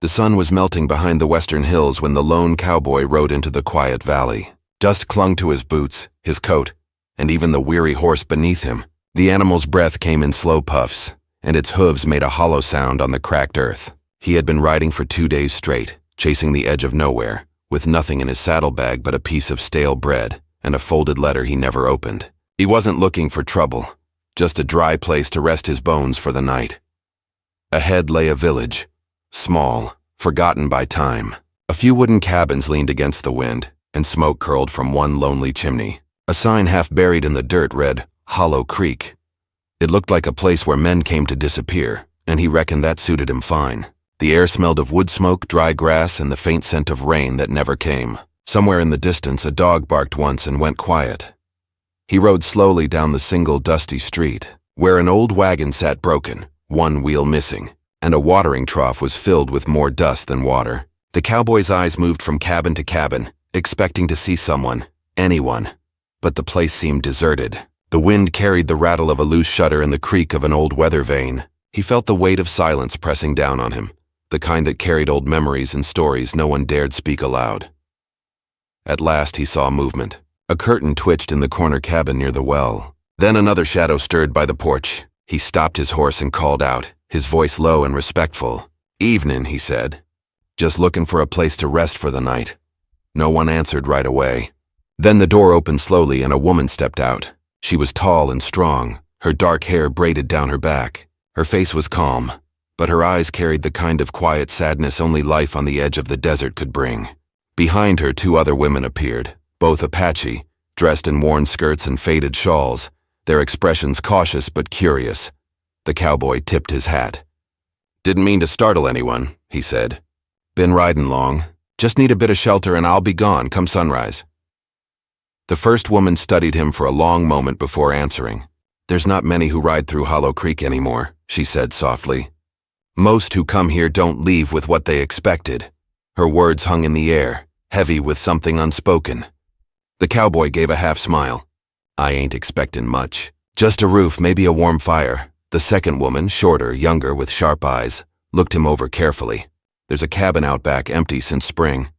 The sun was melting behind the western hills when the lone cowboy rode into the quiet valley. Dust clung to his boots, his coat, and even the weary horse beneath him. The animal's breath came in slow puffs, and its hooves made a hollow sound on the cracked earth. He had been riding for 2 days straight, chasing the edge of nowhere, with nothing in his saddlebag but a piece of stale bread and a folded letter he never opened. He wasn't looking for trouble, just a dry place to rest his bones for the night. Ahead lay a village, small, forgotten by time. A few wooden cabins leaned against the wind, and smoke curled from one lonely chimney. A sign half buried in the dirt read, Hollow Creek. It looked like a place where men came to disappear, and he reckoned that suited him fine. The air smelled of wood smoke, dry grass, and the faint scent of rain that never came. Somewhere in the distance, a dog barked once and went quiet. He rode slowly down the single dusty street, where an old wagon sat broken, one wheel missing, and a watering trough was filled with more dust than water. The cowboy's eyes moved from cabin to cabin, expecting to see someone, anyone. But the place seemed deserted. The wind carried the rattle of a loose shutter and the creak of an old weather vane. He felt the weight of silence pressing down on him, the kind that carried old memories and stories no one dared speak aloud. At last he saw movement. A curtain twitched in the corner cabin near the well. Then another shadow stirred by the porch. He stopped his horse and called out, his voice low and respectful. "Evening," he said. "Just looking for a place to rest for the night." No one answered right away. Then the door opened slowly and a woman stepped out. She was tall and strong, her dark hair braided down her back. Her face was calm, but her eyes carried the kind of quiet sadness only life on the edge of the desert could bring. Behind her, 2 other women appeared, both Apache, dressed in worn skirts and faded shawls, their expressions cautious but curious. The cowboy tipped his hat. "Didn't mean to startle anyone," he said. "Been riding long. Just need a bit of shelter and I'll be gone come sunrise." The first woman studied him for a long moment before answering. "There's not many who ride through Hollow Creek anymore," she said softly. "Most who come here don't leave with what they expected." Her words hung in the air, heavy with something unspoken. The cowboy gave a half smile. "I ain't expectin' much. Just a roof, maybe a warm fire." The second woman, shorter, younger, with sharp eyes, looked him over carefully. "There's a cabin out back empty since spring.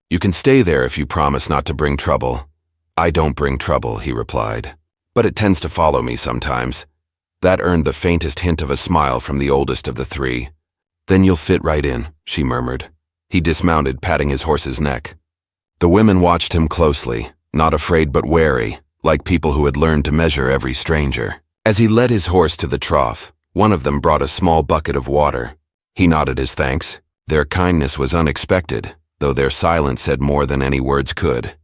You can stay there if you promise not to bring trouble." "I don't bring trouble," he replied, "but it tends to follow me sometimes." That earned the faintest hint of a smile from the oldest of the 3. "Then you'll fit right in," she murmured. He dismounted, patting his horse's neck. The women watched him closely, not afraid but wary, like people who had learned to measure every stranger. As he led his horse to the trough, one of them brought a small bucket of water. He nodded his thanks. Their kindness was unexpected, though their silence said more than any words could.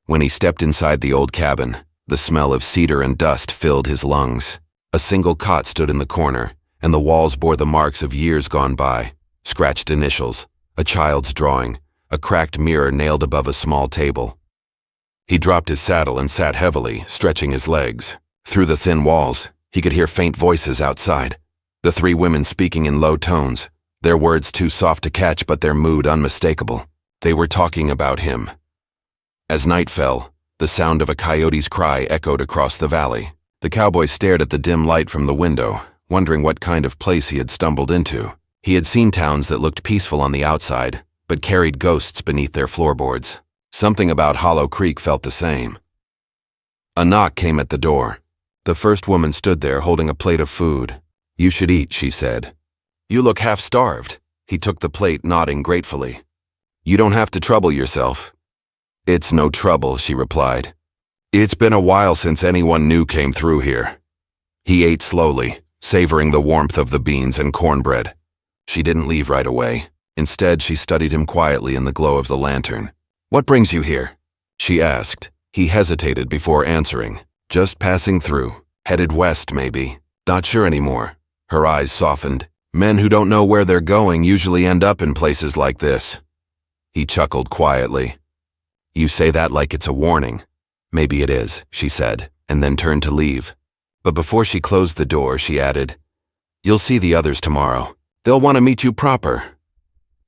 When he stepped inside the old cabin, the smell of cedar and dust filled his lungs. A single cot stood in the corner, and the walls bore the marks of years gone by, scratched initials, a child's drawing, a cracked mirror nailed above a small table. He dropped his saddle and sat heavily, stretching his legs. Through the thin walls, he could hear faint voices outside, the 3 women speaking in low tones, their words too soft to catch but their mood unmistakable. They were talking about him. As night fell, the sound of a coyote's cry echoed across the valley. The cowboy stared at the dim light from the window, wondering what kind of place he had stumbled into. He had seen towns that looked peaceful on the outside, but carried ghosts beneath their floorboards. Something about Hollow Creek felt the same. A knock came at the door. The first woman stood there holding a plate of food. "You should eat," she said. "You look half-starved." He took the plate, nodding gratefully. "You don't have to trouble yourself." "It's no trouble," she replied. "It's been a while since anyone new came through here." He ate slowly, savoring the warmth of the beans and cornbread. She didn't leave right away. Instead, she studied him quietly in the glow of the lantern. "What brings you here?" she asked. He hesitated before answering. "Just passing through. Headed west, maybe. Not sure anymore." Her eyes softened. "Men who don't know where they're going usually end up in places like this." He chuckled quietly. "You say that like it's a warning." "Maybe it is," she said, and then turned to leave. But before she closed the door, she added, "You'll see the others tomorrow. They'll want to meet you proper."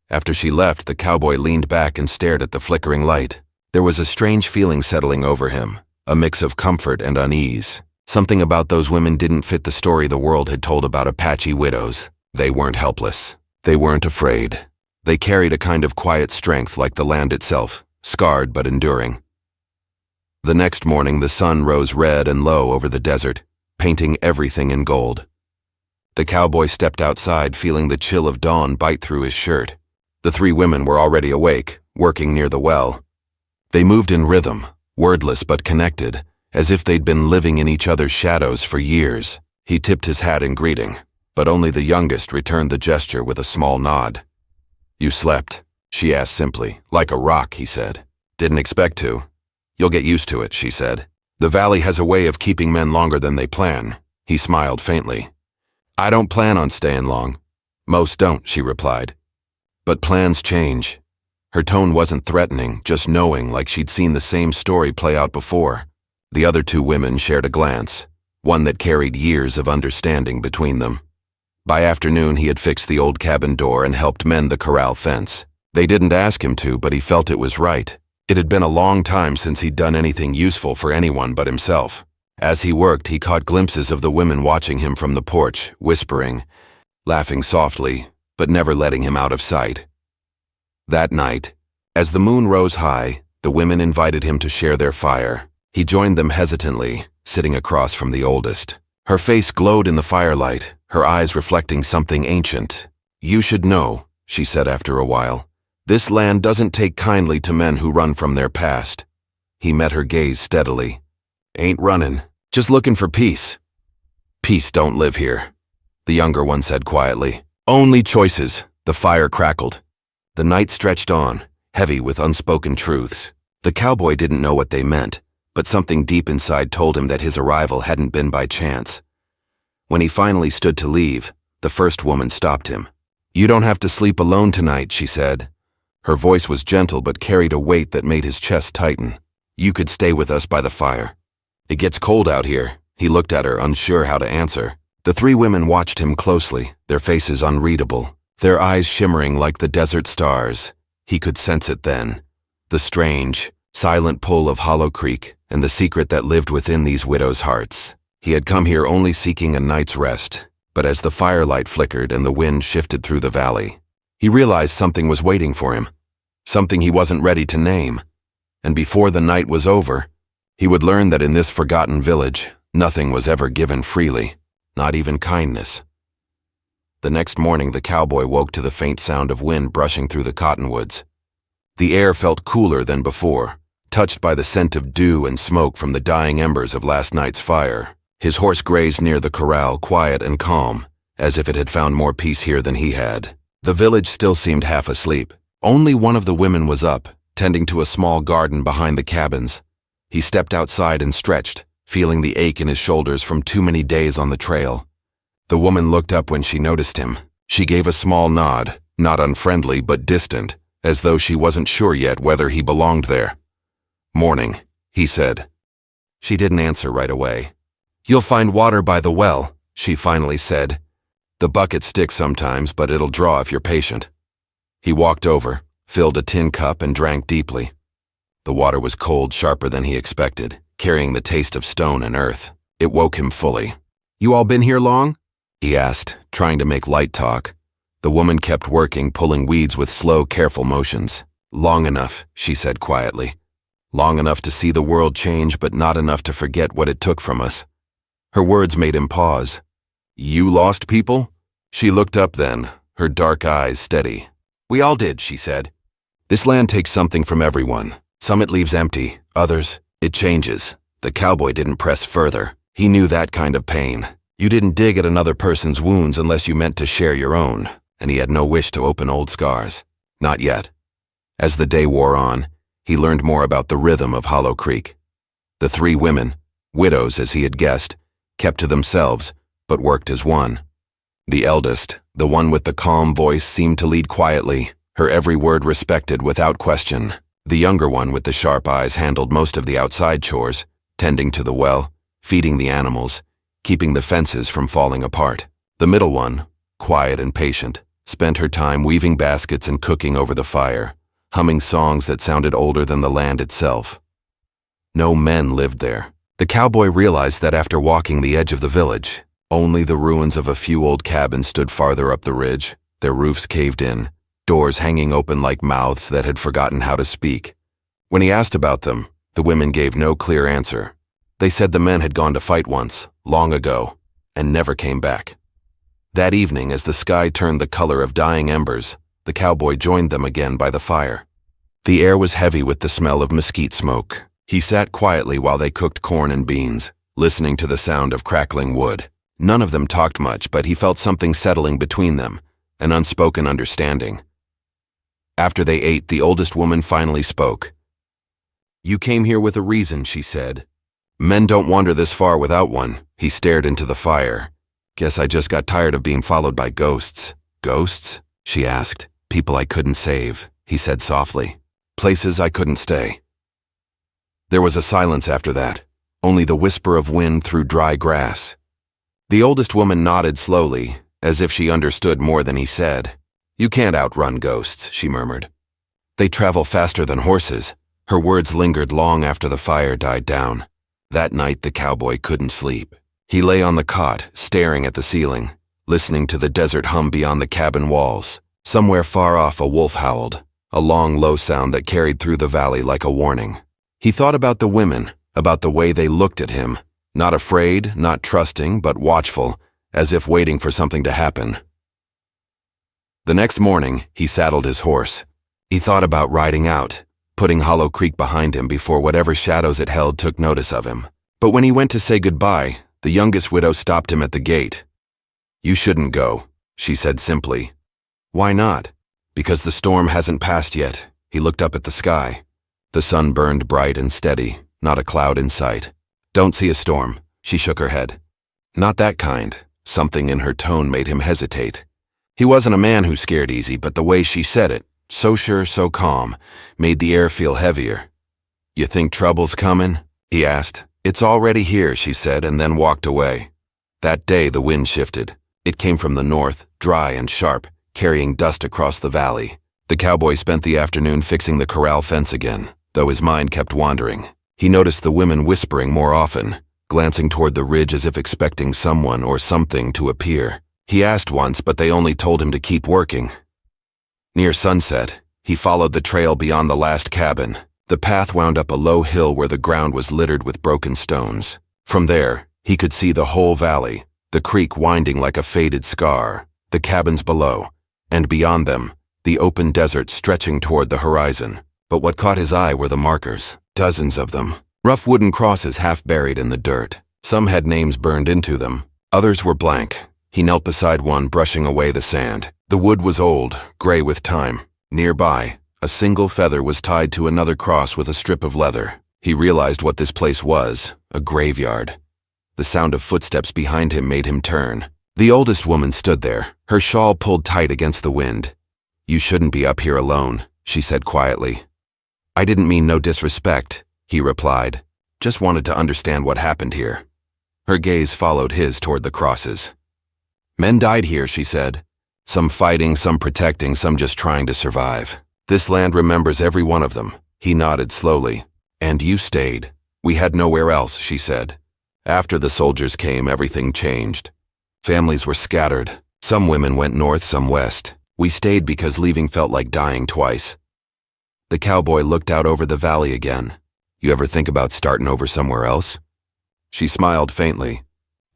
After she left, the cowboy leaned back and stared at the flickering light. There was a strange feeling settling over him, a mix of comfort and unease. Something about those women didn't fit the story the world had told about Apache widows. They weren't helpless. They weren't afraid. They carried a kind of quiet strength like the land itself, scarred but enduring. The next morning the sun rose red and low over the desert, painting everything in gold. The cowboy stepped outside, feeling the chill of dawn bite through his shirt. The three women were already awake, working near the well. They moved in rhythm, wordless but connected, as if they'd been living in each other's shadows for years. He tipped his hat in greeting, but only the youngest returned the gesture with a small nod. "You slept?" she asked simply. "Like a rock," he said. "Didn't expect to." "You'll get used to it," she said. "The valley has a way of keeping men longer than they plan." He smiled faintly. "I don't plan on staying long." "Most don't," she replied. "But plans change." Her tone wasn't threatening, just knowing, like she'd seen the same story play out before. The other two women shared a glance, one that carried years of understanding between them. By afternoon, he had fixed the old cabin door and helped mend the corral fence. They didn't ask him to, but he felt it was right. It had been a long time since he'd done anything useful for anyone but himself. As he worked, he caught glimpses of the women watching him from the porch, whispering, laughing softly, but never letting him out of sight. That night, as the moon rose high, the women invited him to share their fire. He joined them hesitantly, sitting across from the oldest. Her face glowed in the firelight, her eyes reflecting something ancient. "You should know," she said after a while. "This land doesn't take kindly to men who run from their past." He met her gaze steadily. "Ain't running, just looking for peace." "Peace don't live here," the younger one said quietly. "Only choices." The fire crackled. The night stretched on, heavy with unspoken truths. The cowboy didn't know what they meant, but something deep inside told him that his arrival hadn't been by chance. When he finally stood to leave, the first woman stopped him. "You don't have to sleep alone tonight," she said. Her voice was gentle but carried a weight that made his chest tighten. "You could stay with us by the fire. It gets cold out here." He looked at her, unsure how to answer. The three women watched him closely, their faces unreadable, their eyes shimmering like the desert stars. He could sense it then. The strange, silent pull of Hollow Creek and the secret that lived within these widows' hearts. He had come here only seeking a night's rest, but as the firelight flickered and the wind shifted through the valley, he realized something was waiting for him, something he wasn't ready to name. And before the night was over, he would learn that in this forgotten village, nothing was ever given freely, not even kindness. The next morning, the cowboy woke to the faint sound of wind brushing through the cottonwoods. The air felt cooler than before, touched by the scent of dew and smoke from the dying embers of last night's fire. His horse grazed near the corral, quiet and calm, as if it had found more peace here than he had. The village still seemed half asleep. Only one of the women was up, tending to a small garden behind the cabins. He stepped outside and stretched, feeling the ache in his shoulders from too many days on the trail. The woman looked up when she noticed him. She gave a small nod, not unfriendly but distant, as though she wasn't sure yet whether he belonged there. "Morning," he said. She didn't answer right away. "You'll find water by the well," she finally said. "The bucket sticks sometimes, but it'll draw if you're patient." He walked over, filled a tin cup, and drank deeply. The water was cold, sharper than he expected, carrying the taste of stone and earth. It woke him fully. "You all been here long?" he asked, trying to make light talk. The woman kept working, pulling weeds with slow, careful motions. "Long enough," she said quietly. "Long enough to see the world change, but not enough to forget what it took from us." Her words made him pause. "You lost people?" She looked up then, her dark eyes steady. "We all did," she said. "This land takes something from everyone. Some it leaves empty, others, it changes." The cowboy didn't press further. He knew that kind of pain. You didn't dig at another person's wounds unless you meant to share your own, and he had no wish to open old scars. Not yet. As the day wore on, he learned more about the rhythm of Hollow Creek. The three women, widows as he had guessed, kept to themselves, but worked as one. The eldest, the one with the calm voice, seemed to lead quietly, her every word respected without question. The younger one with the sharp eyes handled most of the outside chores, tending to the well, feeding the animals, keeping the fences from falling apart. The middle one, quiet and patient, spent her time weaving baskets and cooking over the fire, humming songs that sounded older than the land itself. No men lived there. The cowboy realized that after walking the edge of the village, only the ruins of a few old cabins stood farther up the ridge, their roofs caved in, doors hanging open like mouths that had forgotten how to speak. When he asked about them, the women gave no clear answer. They said the men had gone to fight once, long ago, and never came back. That evening, as the sky turned the color of dying embers, the cowboy joined them again by the fire. The air was heavy with the smell of mesquite smoke. He sat quietly while they cooked corn and beans, listening to the sound of crackling wood. None of them talked much, but he felt something settling between them, an unspoken understanding. After they ate, the oldest woman finally spoke. "You came here with a reason," she said. "Men don't wander this far without one." He stared into the fire. "Guess I just got tired of being followed by ghosts." "Ghosts?" she asked. "People I couldn't save," he said softly. "Places I couldn't stay." There was a silence after that, only the whisper of wind through dry grass. The oldest woman nodded slowly, as if she understood more than he said. "You can't outrun ghosts," she murmured. "They travel faster than horses." Her words lingered long after the fire died down. That night the cowboy couldn't sleep. He lay on the cot, staring at the ceiling, listening to the desert hum beyond the cabin walls. Somewhere far off a wolf howled, a long, low sound that carried through the valley like a warning. He thought about the women, about the way they looked at him, not afraid, not trusting, but watchful, as if waiting for something to happen. The next morning, he saddled his horse. He thought about riding out, putting Hollow Creek behind him before whatever shadows it held took notice of him. But when he went to say goodbye, the youngest widow stopped him at the gate. "You shouldn't go," she said simply. "Why not?" "Because the storm hasn't passed yet." He looked up at the sky. The sun burned bright and steady, not a cloud in sight. "Don't see a storm," she shook her head. "Not that kind." Something in her tone made him hesitate. He wasn't a man who scared easy, but the way she said it, so sure, so calm, made the air feel heavier. "You think trouble's coming?" he asked. "It's already here," she said, and then walked away. That day the wind shifted. It came from the north, dry and sharp, carrying dust across the valley. The cowboy spent the afternoon fixing the corral fence again, though his mind kept wandering. He noticed the women whispering more often, glancing toward the ridge as if expecting someone or something to appear. He asked once, but they only told him to keep working. Near sunset, he followed the trail beyond the last cabin. The path wound up a low hill where the ground was littered with broken stones. From there, he could see the whole valley, the creek winding like a faded scar, the cabins below, and beyond them, the open desert stretching toward the horizon. But what caught his eye were the markers, dozens of them. Rough wooden crosses half buried in the dirt. Some had names burned into them. Others were blank. He knelt beside one, brushing away the sand. The wood was old, gray with time. Nearby, a single feather was tied to another cross with a strip of leather. He realized what this place was, a graveyard. The sound of footsteps behind him made him turn. The oldest woman stood there, her shawl pulled tight against the wind. "You shouldn't be up here alone," she said quietly. "I didn't mean no disrespect," he replied. "Just wanted to understand what happened here." Her gaze followed his toward the crosses. "Men died here," she said. "Some fighting, some protecting, some just trying to survive. This land remembers every one of them." He nodded slowly. "And you stayed." "We had nowhere else," she said. "After the soldiers came, everything changed. Families were scattered. Some women went north, some west. We stayed because leaving felt like dying twice." The cowboy looked out over the valley again. "You ever think about starting over somewhere else?" She smiled faintly.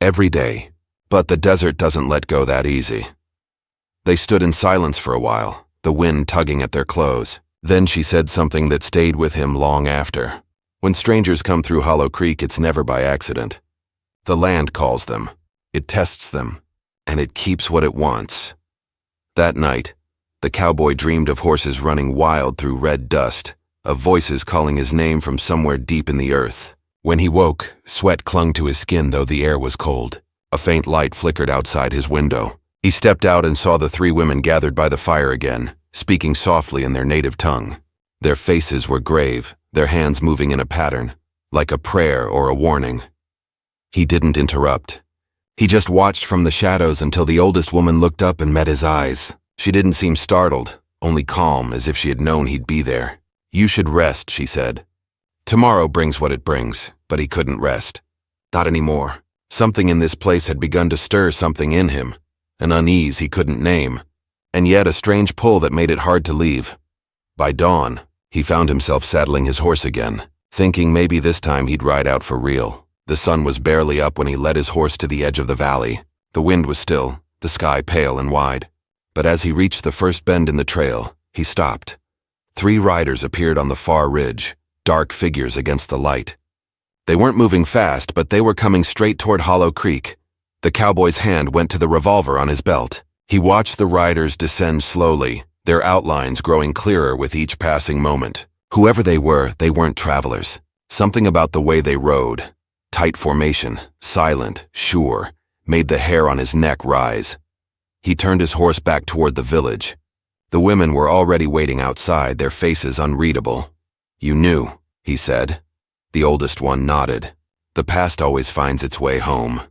"Every day. But the desert doesn't let go that easy." They stood in silence for a while, the wind tugging at their clothes. Then she said something that stayed with him long after. "When strangers come through Hollow Creek, it's never by accident. The land calls them. It tests them. And it keeps what it wants." That night, the cowboy dreamed of horses running wild through red dust, of voices calling his name from somewhere deep in the earth. When he woke, sweat clung to his skin though the air was cold. A faint light flickered outside his window. He stepped out and saw the three women gathered by the fire again, speaking softly in their native tongue. Their faces were grave, their hands moving in a pattern, like a prayer or a warning. He didn't interrupt. He just watched from the shadows until the oldest woman looked up and met his eyes. She didn't seem startled, only calm, as if she had known he'd be there. "You should rest," she said. Tomorrow brings what it brings, but he couldn't rest. Not anymore. Something in this place had begun to stir something in him, an unease he couldn't name. and yet a strange pull that made it hard to leave. By dawn, he found himself saddling his horse again, thinking maybe this time he'd ride out for real. The sun was barely up when he led his horse to the edge of the valley. The wind was still, the sky pale and wide. But as he reached the first bend in the trail, he stopped. 3 riders appeared on the far ridge, dark figures against the light. They weren't moving fast, but they were coming straight toward Hollow Creek. The cowboy's hand went to the revolver on his belt. He watched the riders descend slowly, their outlines growing clearer with each passing moment. Whoever they weren't travelers. Something about the way they rode, tight formation, silent, sure, made the hair on his neck rise. He turned his horse back toward the village. The women were already waiting outside, their faces unreadable. "You knew," he said. The oldest one nodded. "The past always finds its way home."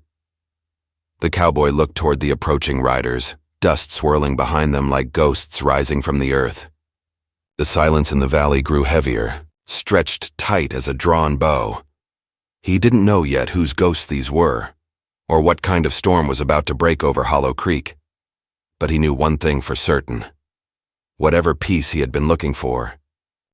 The cowboy looked toward the approaching riders, dust swirling behind them like ghosts rising from the earth. The silence in the valley grew heavier, stretched tight as a drawn bow. He didn't know yet whose ghosts these were, or what kind of storm was about to break over Hollow Creek. But he knew one thing for certain. Whatever peace he had been looking for,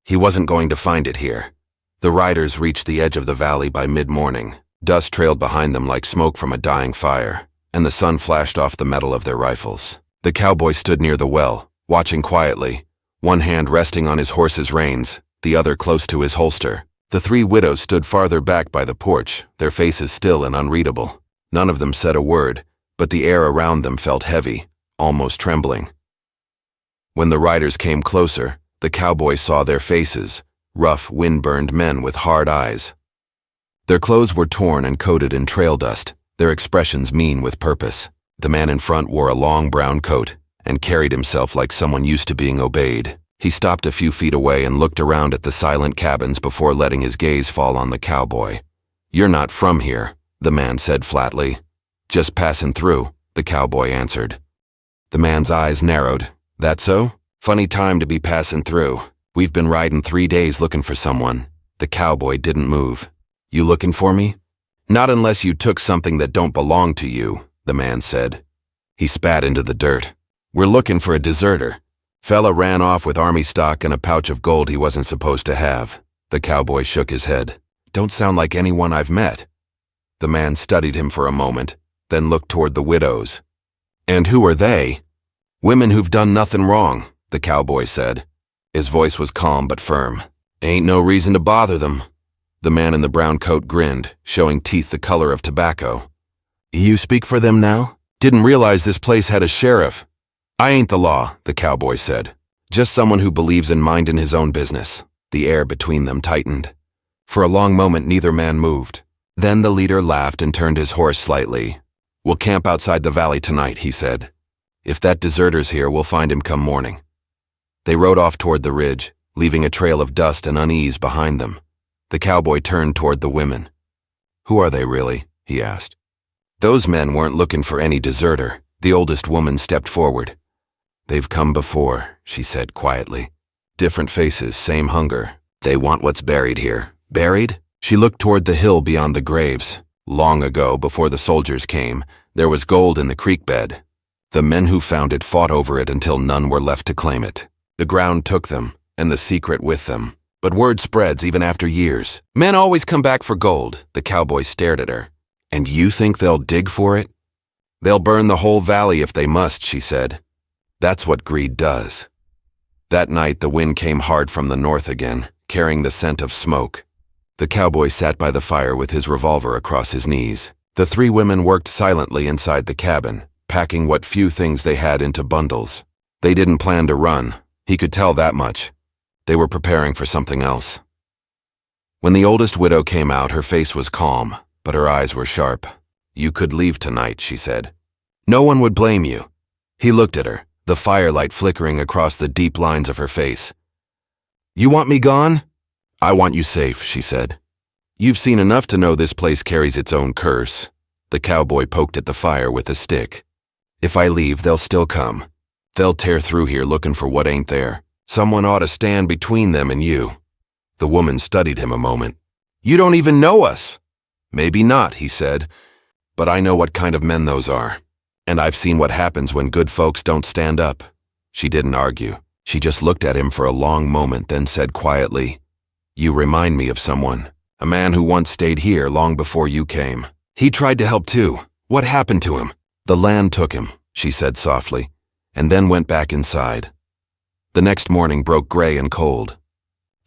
he wasn't going to find it here. The riders reached the edge of the valley by mid-morning. Dust trailed behind them like smoke from a dying fire, and the sun flashed off the metal of their rifles. The cowboy stood near the well, watching quietly, one hand resting on his horse's reins, the other close to his holster. The 3 widows stood farther back by the porch, their faces still and unreadable. None of them said a word, but the air around them felt heavy, almost trembling. When the riders came closer, the cowboy saw their faces, rough, wind-burned men with hard eyes. Their clothes were torn and coated in trail dust, their expressions mean with purpose. The man in front wore a long brown coat and carried himself like someone used to being obeyed. He stopped a few feet away and looked around at the silent cabins before letting his gaze fall on the cowboy. "You're not from here," the man said flatly. "Just passing through," the cowboy answered. The man's eyes narrowed. "That so? Funny time to be passing through. We've been riding 3 days looking for someone." The cowboy didn't move. "You looking for me?" "Not unless you took something that don't belong to you," the man said. He spat into the dirt. "We're looking for a deserter. Fella ran off with army stock and a pouch of gold he wasn't supposed to have." The cowboy shook his head. "Don't sound like anyone I've met." The man studied him for a moment, then looked toward the widows. "And who are they?" "Women who've done nothing wrong," the cowboy said. His voice was calm but firm. "Ain't no reason to bother them." The man in the brown coat grinned, showing teeth the color of tobacco. "You speak for them now? Didn't realize this place had a sheriff." "I ain't the law," the cowboy said. "Just someone who believes in minding his own business." The air between them tightened. For a long moment neither man moved. Then the leader laughed and turned his horse slightly. "We'll camp outside the valley tonight," he said. "If that deserter's here, we'll find him come morning." They rode off toward the ridge, leaving a trail of dust and unease behind them. The cowboy turned toward the women. "Who are they really?" he asked. Those men weren't looking for any deserter. The oldest woman stepped forward. "They've come before," she said quietly. "Different faces, same hunger. They want what's buried here." "Buried?" She looked toward the hill beyond the graves. Long ago, before the soldiers came, there was gold in the creek bed. The men who found it fought over it until none were left to claim it. The ground took them, and the secret with them. But word spreads even after years. Men always come back for gold. The cowboy stared at her. "And you think they'll dig for it?" "They'll burn the whole valley if they must," she said. "That's what greed does." That night the wind came hard from the north again, carrying the scent of smoke. The cowboy sat by the fire with his revolver across his knees. The 3 women worked silently inside the cabin, packing what few things they had into bundles. They didn't plan to run. He could tell that much. They were preparing for something else. When the oldest widow came out, her face was calm, but her eyes were sharp. "You could leave tonight," she said. "No one would blame you." He looked at her, the firelight flickering across the deep lines of her face. "You want me gone?" "I want you safe," she said. "You've seen enough to know this place carries its own curse." The cowboy poked at the fire with a stick. "If I leave, they'll still come. They'll tear through here looking for what ain't there. Someone ought to stand between them and you." The woman studied him a moment. "You don't even know us." "Maybe not," he said, "but I know what kind of men those are. And I've seen what happens when good folks don't stand up." She didn't argue. She just looked at him for a long moment, then said quietly, "You remind me of someone. A man who once stayed here long before you came. He tried to help too. What happened to him?" "The land took him," she said softly, and then went back inside. The next morning broke gray and cold.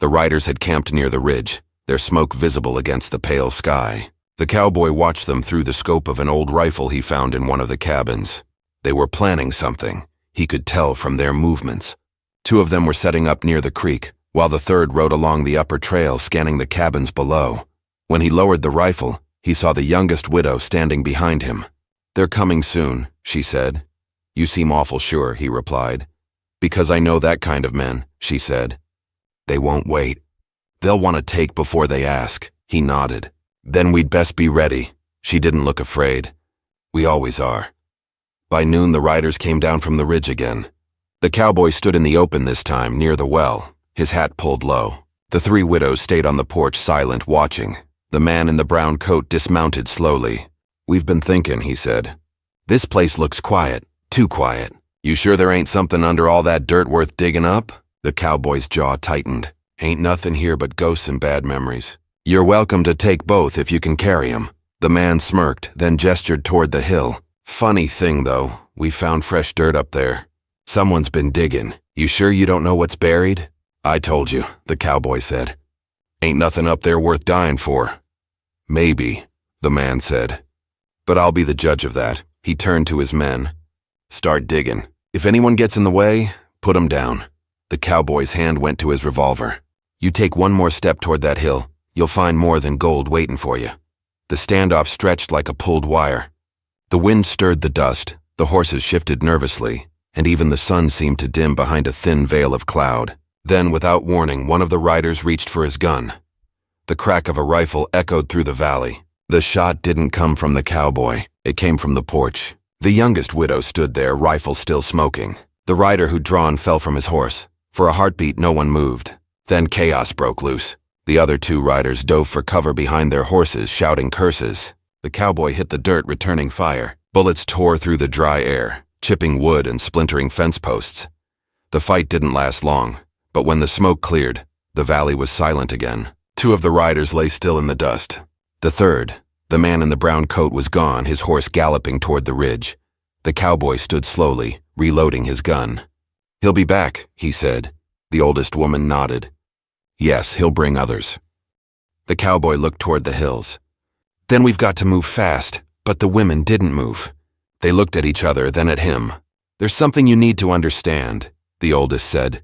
The riders had camped near the ridge, their smoke visible against the pale sky. The cowboy watched them through the scope of an old rifle he found in one of the cabins. They were planning something. He could tell from their movements. 2 of them were setting up near the creek, while the 3rd rode along the upper trail scanning the cabins below. When he lowered the rifle, he saw the youngest widow standing behind him. "They're coming soon," she said. "You seem awful sure," he replied. "Because I know that kind of men," she said. "They won't wait. They'll want to take before they ask," he nodded. "Then we'd best be ready." She didn't look afraid. "We always are." By noon, the riders came down from the ridge again. The cowboy stood in the open this time, near the well, his hat pulled low. The 3 widows stayed on the porch silent, watching. The man in the brown coat dismounted slowly. "We've been thinking," he said. "This place looks quiet, too quiet. You sure there ain't something under all that dirt worth digging up?" The cowboy's jaw tightened. "Ain't nothing here but ghosts and bad memories. You're welcome to take both if you can carry 'em." The man smirked, then gestured toward the hill. "Funny thing, though, we found fresh dirt up there. Someone's been digging. You sure you don't know what's buried?" "I told you," the cowboy said. "Ain't nothing up there worth dying for." "Maybe," the man said. "But I'll be the judge of that." He turned to his men. "Start digging. If anyone gets in the way, put 'em down." The cowboy's hand went to his revolver. "You take one more step toward that hill, you'll find more than gold waiting for you." The standoff stretched like a pulled wire. The wind stirred the dust, the horses shifted nervously, and even the sun seemed to dim behind a thin veil of cloud. Then, without warning, one of the riders reached for his gun. The crack of a rifle echoed through the valley. The shot didn't come from the cowboy. It came from the porch. The youngest widow stood there, rifle still smoking. The rider who'd drawn fell from his horse. For a heartbeat, no one moved. Then chaos broke loose. The other 2 riders dove for cover behind their horses, shouting curses. The cowboy hit the dirt, returning fire. Bullets tore through the dry air, chipping wood and splintering fence posts. The fight didn't last long, but when the smoke cleared, the valley was silent again. 2 of the riders lay still in the dust. The 3rd, the man in the brown coat, was gone, his horse galloping toward the ridge. The cowboy stood slowly, reloading his gun. "He'll be back," he said. The oldest woman nodded. "Yes, he'll bring others." The cowboy looked toward the hills. "Then we've got to move fast," but the women didn't move. They looked at each other, then at him. "There's something you need to understand," the oldest said.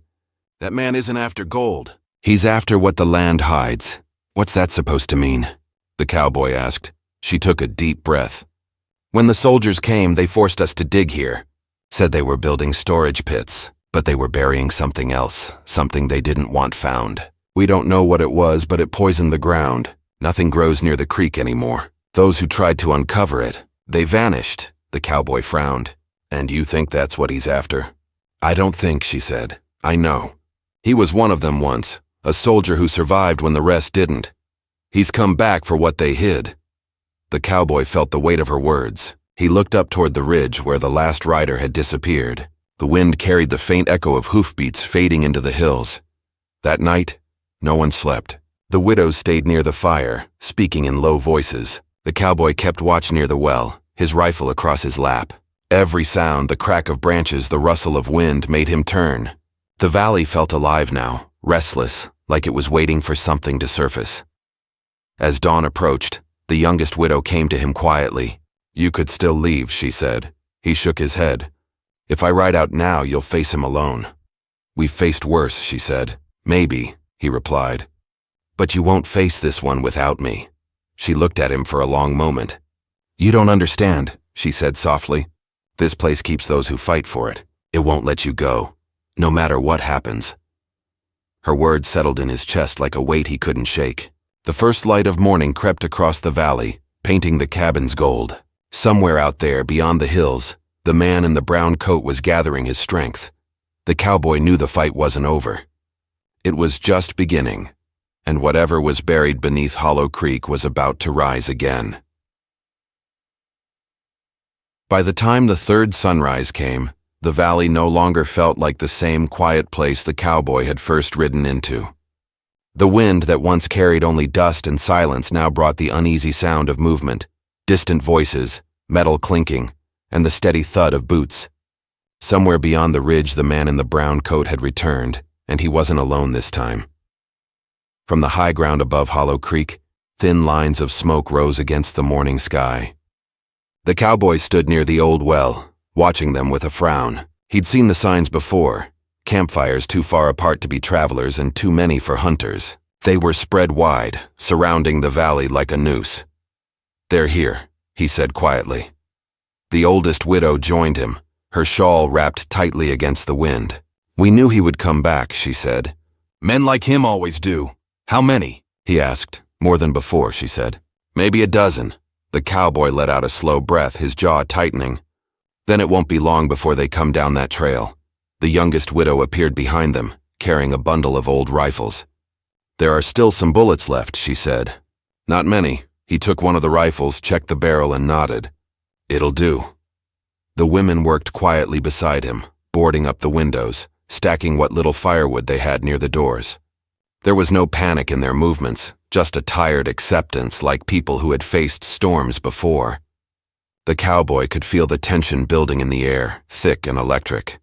"That man isn't after gold. He's after what the land hides." "What's that supposed to mean?" the cowboy asked. She took a deep breath. "When the soldiers came, they forced us to dig here. Said they were building storage pits, but they were burying something else, something they didn't want found. We don't know what it was, but it poisoned the ground. Nothing grows near the creek anymore. Those who tried to uncover it, they vanished." The cowboy frowned. "And you think that's what he's after?" "I don't think," she said. "I know. He was one of them once, a soldier who survived when the rest didn't. He's come back for what they hid." The cowboy felt the weight of her words. He looked up toward the ridge where the last rider had disappeared. The wind carried the faint echo of hoofbeats fading into the hills. That night, no one slept. The widows stayed near the fire, speaking in low voices. The cowboy kept watch near the well, his rifle across his lap. Every sound, the crack of branches, the rustle of wind, made him turn. The valley felt alive now, restless, like it was waiting for something to surface. As dawn approached, the youngest widow came to him quietly. "You could still leave," she said. He shook his head. "If I ride out now, you'll face him alone." "We've faced worse," she said. "Maybe," he replied. "But you won't face this one without me." She looked at him for a long moment. "You don't understand," she said softly. "This place keeps those who fight for it. It won't let you go, no matter what happens." Her words settled in his chest like a weight he couldn't shake. The first light of morning crept across the valley, painting the cabins gold. Somewhere out there, beyond the hills, the man in the brown coat was gathering his strength. The cowboy knew the fight wasn't over. It was just beginning, and whatever was buried beneath Hollow Creek was about to rise again. By the time the third sunrise came, The valley no longer felt like the same quiet place the cowboy had first ridden into. The wind that once carried only dust and silence now brought the uneasy sound of movement, distant voices, metal clinking, and the steady thud of boots. Somewhere beyond the ridge, the man in the brown coat had returned, and he wasn't alone this time. From the high ground above Hollow Creek, thin lines of smoke rose against the morning sky. The cowboy stood near the old well, watching them with a frown. He'd seen the signs before, campfires too far apart to be travelers and too many for hunters. They were spread wide, surrounding the valley like a noose. "They're here," he said quietly. The oldest widow joined him, her shawl wrapped tightly against the wind. "We knew he would come back," she said. "Men like him always do. How many?" he asked. "More than before," she said. "Maybe a dozen." The cowboy let out a slow breath, his jaw tightening. "Then it won't be long before they come down that trail." The youngest widow appeared behind them, carrying a bundle of old rifles. "There are still some bullets left," she said. "Not many." He took one of the rifles, checked the barrel, and nodded. "It'll do." The women worked quietly beside him, boarding up the windows, stacking what little firewood they had near the doors. There was no panic in their movements, just a tired acceptance like people who had faced storms before. The cowboy could feel the tension building in the air, thick and electric.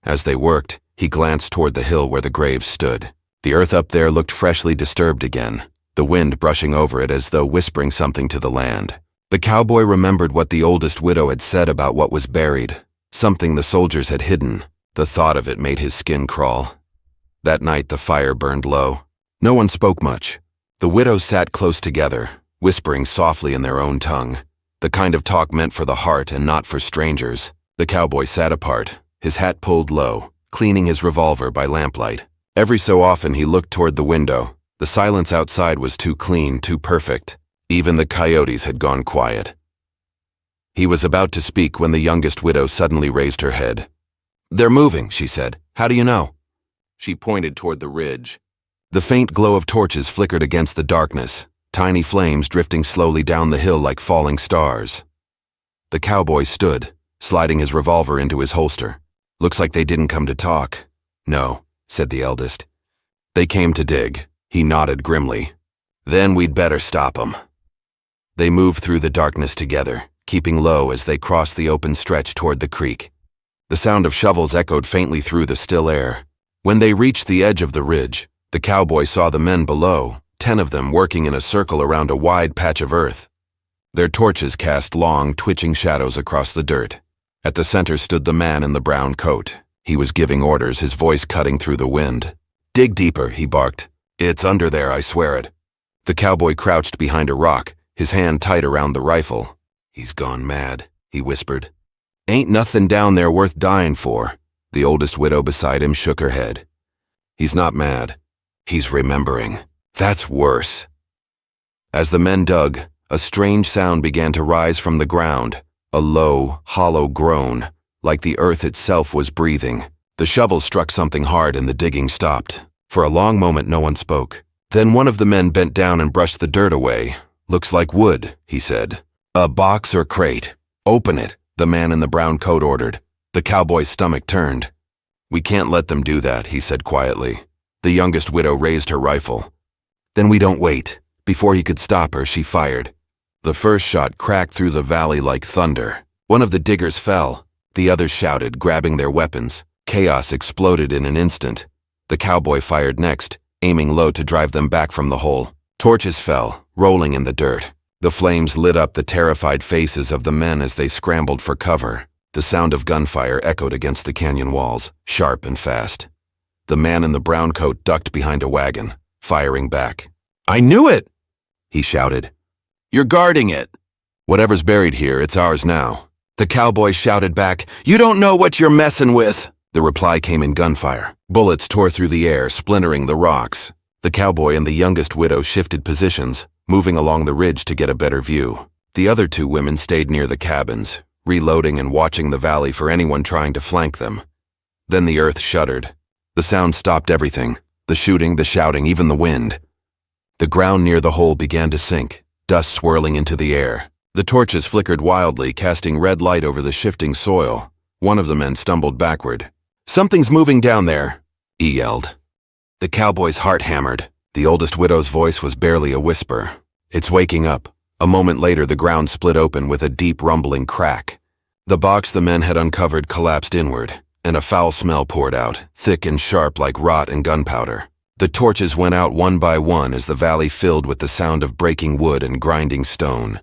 As they worked, he glanced toward the hill where the graves stood. The earth up there looked freshly disturbed again, the wind brushing over it as though whispering something to the land. The cowboy remembered what the oldest widow had said about what was buried, something the soldiers had hidden. The thought of it made his skin crawl. That night the fire burned low. No one spoke much. The widows sat close together, whispering softly in their own tongue, the kind of talk meant for the heart and not for strangers. The cowboy sat apart, his hat pulled low, cleaning his revolver by lamplight. Every so often he looked toward the window. The silence outside was too clean, too perfect. Even the coyotes had gone quiet. He was about to speak when the youngest widow suddenly raised her head. "They're moving," she said. "How do you know?" She pointed toward the ridge. The faint glow of torches flickered against the darkness, tiny flames drifting slowly down the hill like falling stars. The cowboy stood, sliding his revolver into his holster. "Looks like they didn't come to talk." "No," said the eldest. "They came to dig." He nodded grimly. "Then we'd better stop 'em." They moved through the darkness together, keeping low as they crossed the open stretch toward the creek. The sound of shovels echoed faintly through the still air. When they reached the edge of the ridge, the cowboy saw the men below, 10 of them working in a circle around a wide patch of earth. Their torches cast long, twitching shadows across the dirt. At the center stood the man in the brown coat. He was giving orders, his voice cutting through the wind. "Dig deeper," he barked. "It's under there, I swear it." The cowboy crouched behind a rock, his hand tight around the rifle. "He's gone mad," he whispered. "Ain't nothing down there worth dying for." The oldest widow beside him shook her head. "He's not mad. He's remembering. That's worse." As the men dug, a strange sound began to rise from the ground, a low, hollow groan, like the earth itself was breathing. The shovel struck something hard and the digging stopped. For a long moment no one spoke. Then one of the men bent down and brushed the dirt away. "Looks like wood," he said. "A box or crate. Open it," the man in the brown coat ordered. The cowboy's stomach turned. "We can't let them do that," he said quietly. The youngest widow raised her rifle. "Then we don't wait." Before he could stop her, she fired. The first shot cracked through the valley like thunder. One of the diggers fell. The others shouted, grabbing their weapons. Chaos exploded in an instant. The cowboy fired next, aiming low to drive them back from the hole. Torches fell, rolling in the dirt. The flames lit up the terrified faces of the men as they scrambled for cover. The sound of gunfire echoed against the canyon walls, sharp and fast. The man in the brown coat ducked behind a wagon, firing back. "I knew it!" he shouted. "You're guarding it." "Whatever's buried here, it's ours now." The cowboy shouted back, "You don't know what you're messing with." The reply came in gunfire. Bullets tore through the air, splintering the rocks. The cowboy and the youngest widow shifted positions, moving along the ridge to get a better view. The other 2 women stayed near the cabins, reloading and watching the valley for anyone trying to flank them. Then the earth shuddered. The sound stopped everything, the shooting, the shouting, even the wind. The ground near the hole began to sink, dust swirling into the air. The torches flickered wildly, casting red light over the shifting soil. One of the men stumbled backward. "Something's moving down there," he yelled. The cowboy's heart hammered. The oldest widow's voice was barely a whisper. "It's waking up." A moment later, the ground split open with a deep rumbling crack. The box the men had uncovered collapsed inward, and a foul smell poured out, thick and sharp like rot and gunpowder. The torches went out one by one as the valley filled with the sound of breaking wood and grinding stone.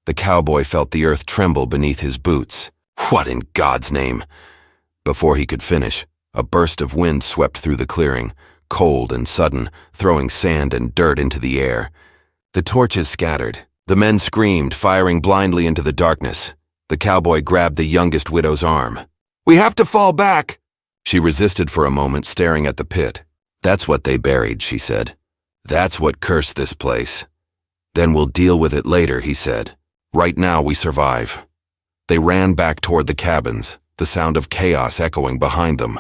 The cowboy felt the earth tremble beneath his boots. What in God's name? Before he could finish, a burst of wind swept through the clearing, cold and sudden, throwing sand and dirt into the air. The torches scattered. The men screamed, firing blindly into the darkness. The cowboy grabbed the youngest widow's arm. "We have to fall back!" She resisted for a moment, staring at the pit. "That's what they buried," she said. "That's what cursed this place." "Then we'll deal with it later," he said. "Right now we survive." They ran back toward the cabins, the sound of chaos echoing behind them.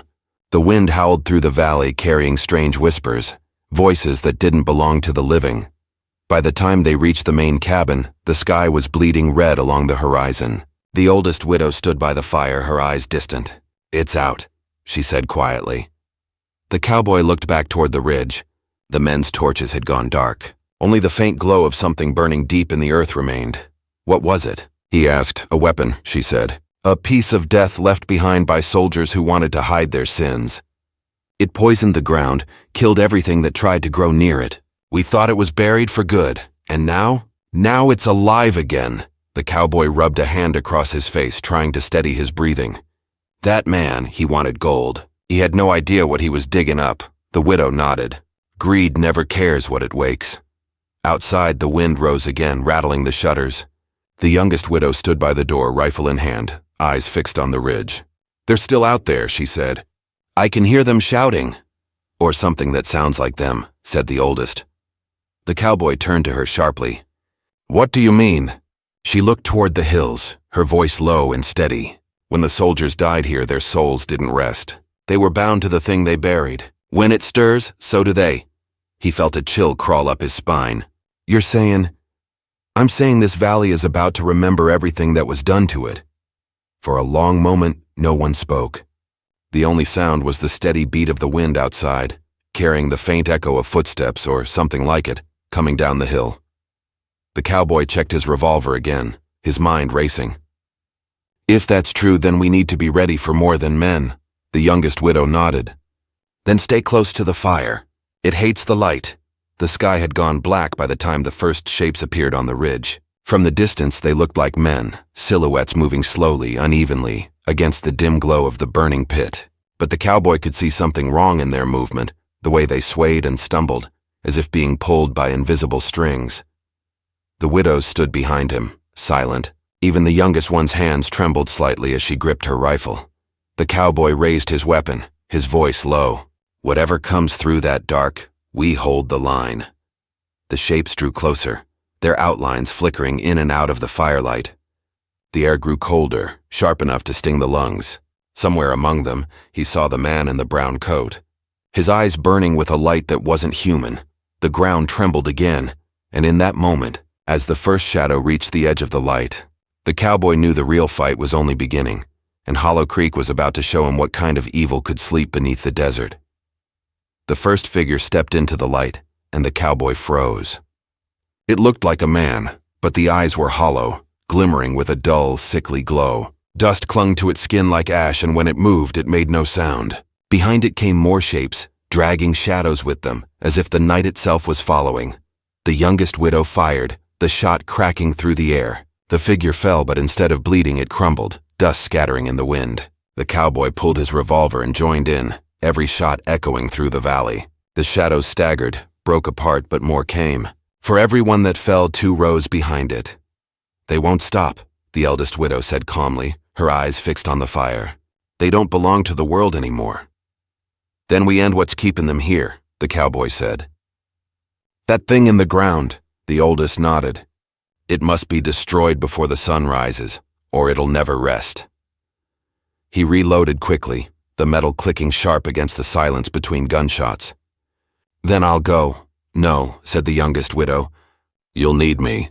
The wind howled through the valley, carrying strange whispers, voices that didn't belong to the living. By the time they reached the main cabin, the sky was bleeding red along the horizon. The oldest widow stood by the fire, her eyes distant. "It's out," she said quietly. The cowboy looked back toward the ridge. The men's torches had gone dark. Only the faint glow of something burning deep in the earth remained. "What was it?" he asked. "A weapon," she said. "A piece of death left behind by soldiers who wanted to hide their sins. It poisoned the ground, killed everything that tried to grow near it. We thought it was buried for good, and now it's alive again." The cowboy rubbed a hand across his face, trying to steady his breathing. That man, he wanted gold. He had no idea what he was digging up. The widow nodded. Greed never cares what it wakes. Outside, the wind rose again, rattling the shutters. The youngest widow stood by the door, rifle in hand, eyes fixed on the ridge. "They're still out there," she said. "I can hear them shouting." "Or something that sounds like them," said the oldest. The cowboy turned to her sharply. "What do you mean?" She looked toward the hills, her voice low and steady. "When the soldiers died here, their souls didn't rest. They were bound to the thing they buried. When it stirs, so do they." He felt a chill crawl up his spine. "You're saying—" "I'm saying this valley is about to remember everything that was done to it." For a long moment, no one spoke. The only sound was the steady beat of the wind outside, carrying the faint echo of footsteps or something like it, coming down the hill. The cowboy checked his revolver again, his mind racing. "If that's true, then we need to be ready for more than men." The youngest widow nodded. "Then stay close to the fire. It hates the light." The sky had gone black by the time the first shapes appeared on the ridge. From the distance, they looked like men, silhouettes moving slowly, unevenly, against the dim glow of the burning pit. But the cowboy could see something wrong in their movement, the way they swayed and stumbled, as if being pulled by invisible strings. The widow stood behind him, silent. Even the youngest one's hands trembled slightly as she gripped her rifle. The cowboy raised his weapon, his voice low. "Whatever comes through that dark, we hold the line." The shapes drew closer, their outlines flickering in and out of the firelight. The air grew colder, sharp enough to sting the lungs. Somewhere among them, he saw the man in the brown coat. His eyes burning with a light that wasn't human. The ground trembled again, and in that moment, as the first shadow reached the edge of the light, the cowboy knew the real fight was only beginning, and Hollow Creek was about to show him what kind of evil could sleep beneath the desert. The first figure stepped into the light, and the cowboy froze. It looked like a man, but the eyes were hollow, glimmering with a dull, sickly glow. Dust clung to its skin like ash, and when it moved, it made no sound. Behind it came more shapes, dragging shadows with them, as if the night itself was following. The youngest widow fired, the shot cracking through the air. The figure fell, but instead of bleeding, it crumbled, dust scattering in the wind. The cowboy pulled his revolver and joined in, every shot echoing through the valley. The shadows staggered, broke apart, but more came. For every one that fell, two rose behind it. "They won't stop," the eldest widow said calmly, her eyes fixed on the fire. "They don't belong to the world anymore." "Then we end what's keeping them here," the cowboy said. "That thing in the ground," the oldest nodded. "It must be destroyed before the sun rises, or it'll never rest." He reloaded quickly, the metal clicking sharp against the silence between gunshots. "Then I'll go." "No," said the youngest widow. "You'll need me."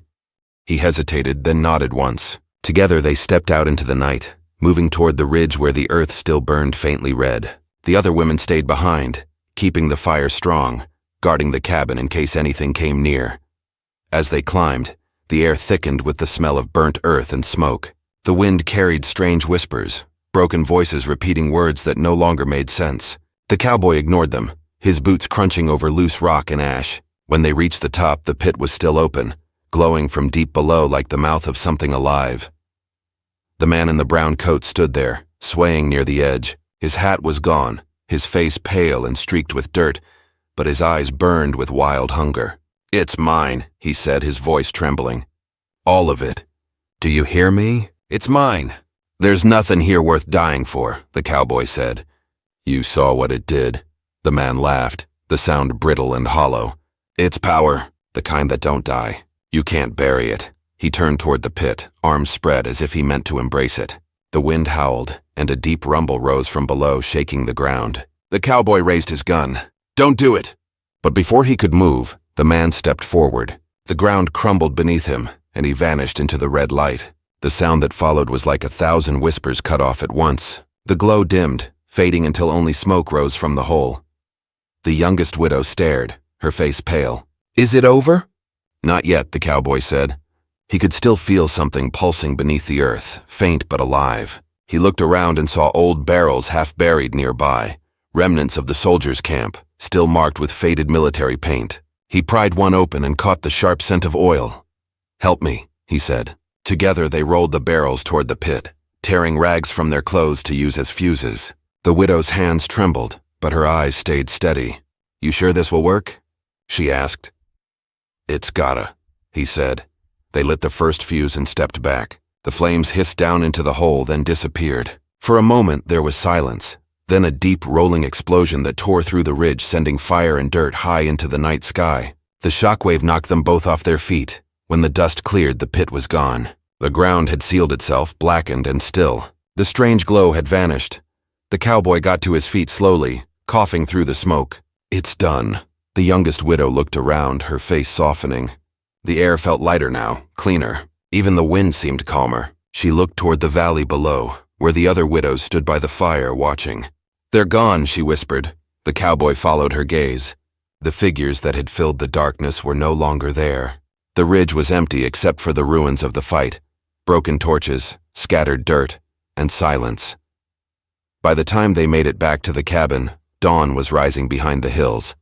He hesitated, then nodded once. Together they stepped out into the night, moving toward the ridge where the earth still burned faintly red. The other women stayed behind, keeping the fire strong, guarding the cabin in case anything came near. As they climbed, the air thickened with the smell of burnt earth and smoke. The wind carried strange whispers, broken voices repeating words that no longer made sense. The cowboy ignored them, his boots crunching over loose rock and ash. When they reached the top, the pit was still open, glowing from deep below like the mouth of something alive. The man in the brown coat stood there, swaying near the edge. His hat was gone, his face pale and streaked with dirt, but his eyes burned with wild hunger. "It's mine," he said, his voice trembling. "All of it. Do you hear me? It's mine." "There's nothing here worth dying for," the cowboy said. "You saw what it did." The man laughed, the sound brittle and hollow. "It's power, the kind that don't die. You can't bury it." He turned toward the pit, arms spread as if he meant to embrace it. The wind howled, and a deep rumble rose from below, shaking the ground. The cowboy raised his gun. "Don't do it!" But before he could move, the man stepped forward. The ground crumbled beneath him, and he vanished into the red light. The sound that followed was like 1,000 whispers cut off at once. The glow dimmed, fading until only smoke rose from the hole. The youngest widow stared, her face pale. "Is it over?" "Not yet," the cowboy said. He could still feel something pulsing beneath the earth, faint but alive. He looked around and saw old barrels half buried nearby, remnants of the soldiers' camp, still marked with faded military paint. He pried one open and caught the sharp scent of oil. "Help me," he said. Together they rolled the barrels toward the pit, tearing rags from their clothes to use as fuses. The widow's hands trembled, but her eyes stayed steady. "You sure this will work?" she asked. "It's gotta," he said. They lit the first fuse and stepped back. The flames hissed down into the hole, then disappeared. For a moment there was silence, then a deep rolling explosion that tore through the ridge, sending fire and dirt high into the night sky. The shockwave knocked them both off their feet. When the dust cleared, the pit was gone. The ground had sealed itself, blackened and still. The strange glow had vanished. The cowboy got to his feet slowly, coughing through the smoke. "It's done." The youngest widow looked around, her face softening. The air felt lighter now, cleaner. Even the wind seemed calmer. She looked toward the valley below, where the other widows stood by the fire, watching. "They're gone," she whispered. The cowboy followed her gaze. The figures that had filled the darkness were no longer there. The ridge was empty except for the ruins of the fight, broken torches, scattered dirt, and silence. By the time they made it back to the cabin, dawn was rising behind the hills.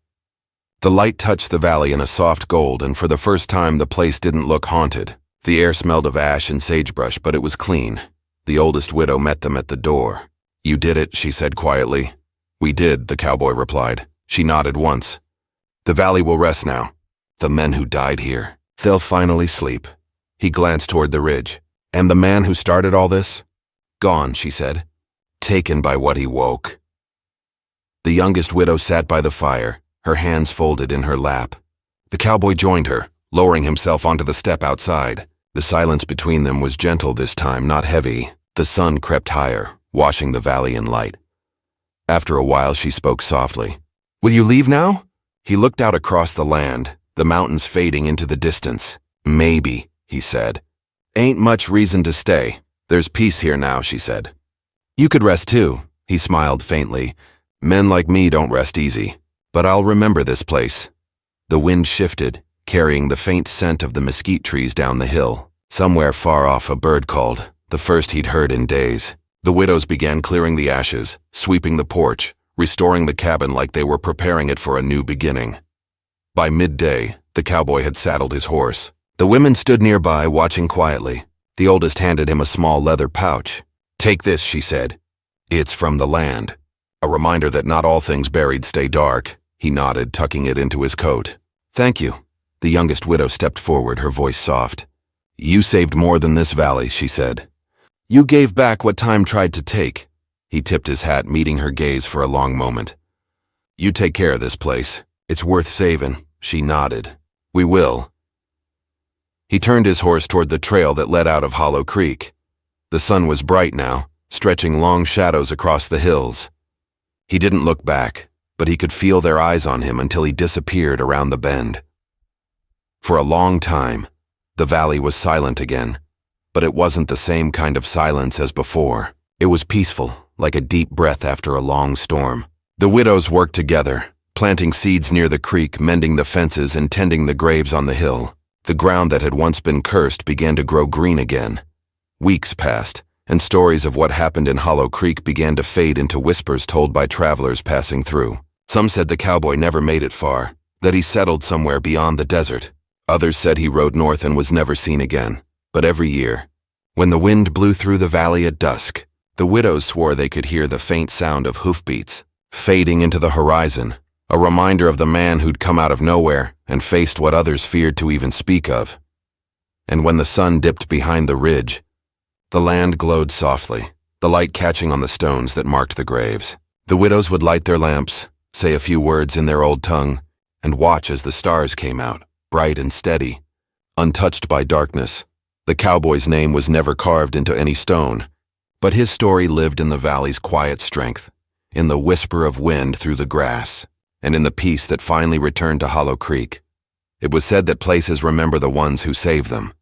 The light touched the valley in a soft gold, and for the first time the place didn't look haunted. The air smelled of ash and sagebrush, but it was clean. The oldest widow met them at the door. "You did it," she said quietly. "We did," the cowboy replied. She nodded once. "The valley will rest now. The men who died here, they'll finally sleep." He glanced toward the ridge. "And the man who started all this?" "Gone," she said. "Taken by what he woke." The youngest widow sat by the fire, her hands folded in her lap. The cowboy joined her, lowering himself onto the step outside. The silence between them was gentle this time, not heavy. The sun crept higher, washing the valley in light. After a while, she spoke softly. "Will you leave now?" He looked out across the land, the mountains fading into the distance. "Maybe," he said. "Ain't much reason to stay. There's peace here now," she said. "You could rest too," he smiled faintly. "Men like me don't rest easy. But I'll remember this place." The wind shifted, carrying the faint scent of the mesquite trees down the hill. Somewhere far off a bird called, the first he'd heard in days. The widows began clearing the ashes, sweeping the porch, restoring the cabin like they were preparing it for a new beginning. By midday, the cowboy had saddled his horse. The women stood nearby, watching quietly. The oldest handed him a small leather pouch. "Take this," she said. "It's from the land. A reminder that not all things buried stay dark." He nodded, tucking it into his coat. "Thank you." The youngest widow stepped forward, her voice soft. "You saved more than this valley," she said. "You gave back what time tried to take." He tipped his hat, meeting her gaze for a long moment. "You take care of this place. It's worth saving." She nodded. "We will." He turned his horse toward the trail that led out of Hollow Creek. The sun was bright now, stretching long shadows across the hills. He didn't look back, but he could feel their eyes on him until he disappeared around the bend. For a long time, the valley was silent again, but it wasn't the same kind of silence as before. It was peaceful, like a deep breath after a long storm. The widows worked together, planting seeds near the creek, mending the fences, and tending the graves on the hill. The ground that had once been cursed began to grow green again. Weeks passed, and stories of what happened in Hollow Creek began to fade into whispers told by travelers passing through. Some said the cowboy never made it far, that he settled somewhere beyond the desert. Others said he rode north and was never seen again. But every year, when the wind blew through the valley at dusk, the widows swore they could hear the faint sound of hoofbeats, fading into the horizon, a reminder of the man who'd come out of nowhere and faced what others feared to even speak of. And when the sun dipped behind the ridge, the land glowed softly, the light catching on the stones that marked the graves. The widows would light their lamps, say a few words in their old tongue, and watch as the stars came out, bright and steady, untouched by darkness. The cowboy's name was never carved into any stone, but his story lived in the valley's quiet strength, in the whisper of wind through the grass, and in the peace that finally returned to Hollow Creek. It was said that places remember the ones who saved them.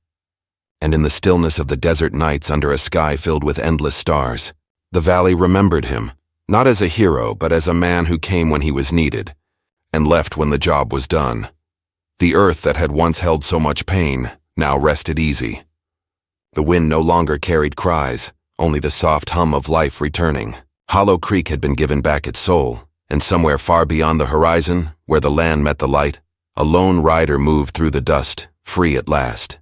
And in the stillness of the desert nights under a sky filled with endless stars, the valley remembered him, not as a hero, but as a man who came when he was needed, and left when the job was done. The earth that had once held so much pain now rested easy. The wind no longer carried cries, only the soft hum of life returning. Hollow Creek had been given back its soul, and somewhere far beyond the horizon, where the land met the light, a lone rider moved through the dust, free at last.